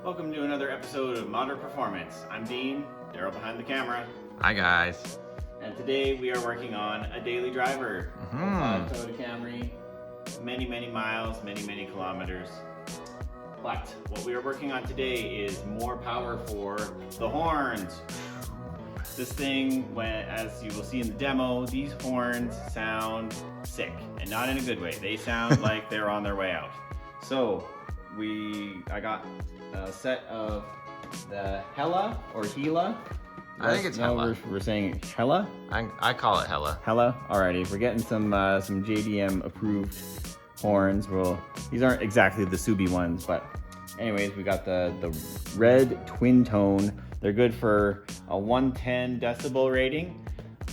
Welcome to another episode of Modern Performance. I'm Dean, Daryl behind the camera. Hi guys. And today we are working on a daily driver. Toyota Camry, many miles, many kilometers. But what we are working on today is more power for the horns. This thing, as you will see in the demo, these horns sound sick, and not in a good way. They sound like they're on their way out. So I got a set of the Hella or Hela. I think it's Hella. We're saying Hella? I call it Hella. Hella? Alrighty, if we're getting some JDM approved horns, these aren't exactly the Subi ones, but anyways, we got the red twin tone. They're good for a 110 decibel rating.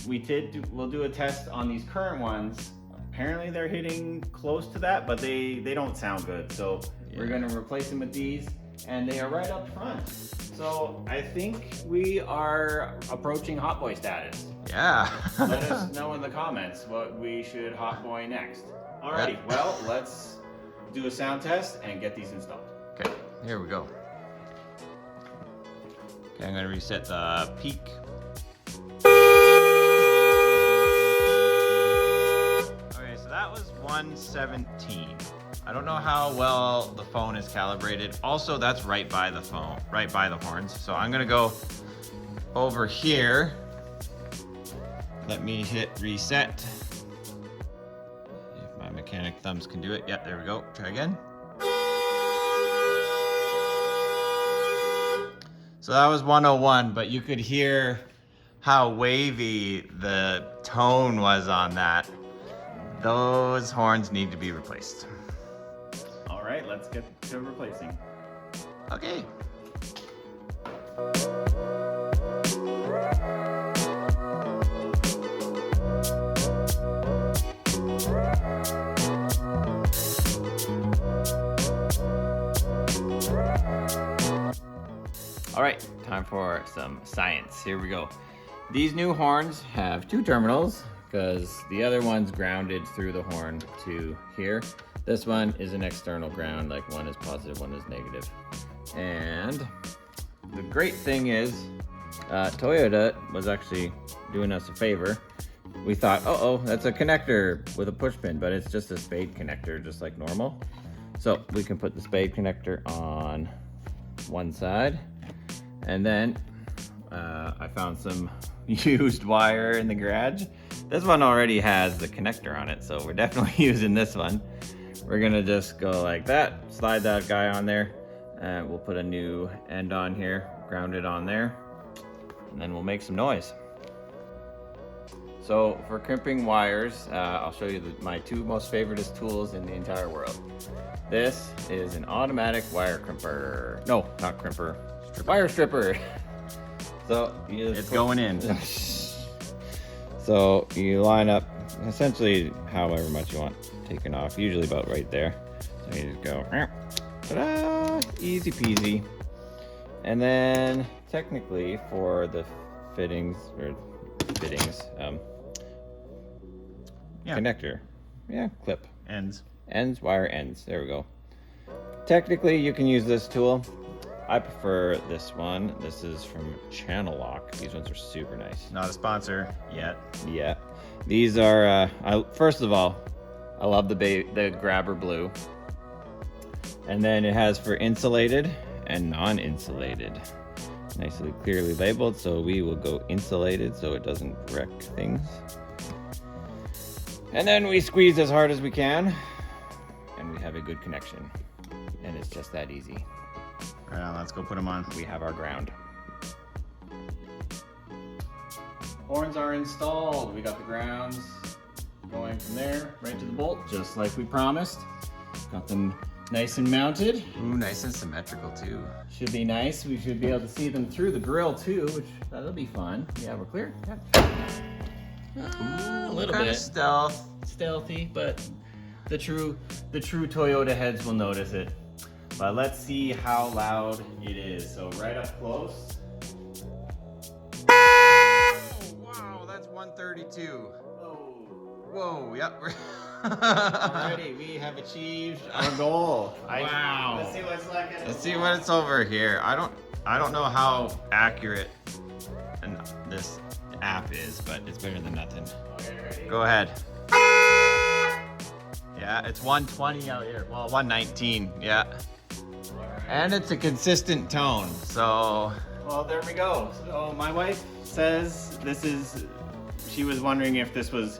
We'll do a test on these current ones. Apparently they're hitting close to that, but they don't sound good. So we're gonna replace them with these, and they are right up front. So I think we are approaching Hot Boi status. Yeah. Let us know in the comments what we should Hot Boi next. Alrighty, well, let's do a sound test and get these installed. Okay, here we go. Okay, I'm gonna reset the peak. Okay, so that was 117. I don't know how well the phone is calibrated. Also, that's right by the horns. So I'm gonna go over here. Let me hit reset. If my mechanic thumbs can do it. Yep, there we go. Try again. So that was 101, but you could hear how wavy the tone was on that. Those horns need to be replaced. All right, let's get to replacing. Okay. All right, time for some science. Here we go. These new horns have two terminals because the other one's grounded through the horn to here. This one is an external ground, like one is positive, one is negative. And the great thing is, Toyota was actually doing us a favor. We thought, that's a connector with a push pin, but it's just a spade connector, just like normal. So we can put the spade connector on one side. And then I found some used wire in the garage. This one already has the connector on it, so we're definitely using this one. We're gonna just go like that, slide that guy on there, and we'll put a new end on here, ground it on there, and then we'll make some noise. So for crimping wires, I'll show you my two most favoriteest tools in the entire world. This is an automatic wire crimper. No, not crimper. Wire stripper. So it's going in. So you line up essentially however much you want taken off, usually about right there. So you just go, ta-da, easy peasy. And then technically for the connector, clip. Ends, wire ends, there we go. Technically you can use this tool. I prefer this one. This is from Channel Lock. These ones are super nice. Not a sponsor yet. Yeah. These are, first of all, I love the grabber blue. And then it has for insulated and non-insulated. Nicely clearly labeled, so we will go insulated so it doesn't wreck things. And then we squeeze as hard as we can, and we have a good connection. And it's just that easy. Right on, let's go put them on. We have our ground. Horns are installed. We got the grounds going from there right to the bolt, just like we promised. Got them nice and mounted. Ooh, nice and symmetrical too. Should be nice. We should be able to see them through the grill too, which that'll be fun. Yeah, we're clear. Yeah. A little bit stealthy, but the true Toyota heads will notice it. But let's see how loud it is. So right up close. Oh, wow, that's 132. Whoa. Whoa, yep. Alrighty, we have achieved our goal. Wow. Let's see what's like. Let's see what it's over here. I don't know how accurate this app is, but it's better than nothing. Go ahead. Yeah, it's 120 out here. Well, 119, yeah. And it's a consistent tone, so. Well, there we go. So my wife says she was wondering if this was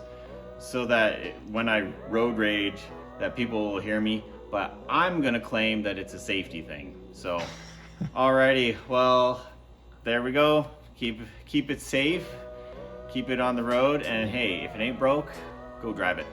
so that when I road rage that people will hear me, but I'm gonna claim that it's a safety thing. So, alrighty, well, there we go. Keep it safe, keep it on the road, and hey, if it ain't broke, go drive it.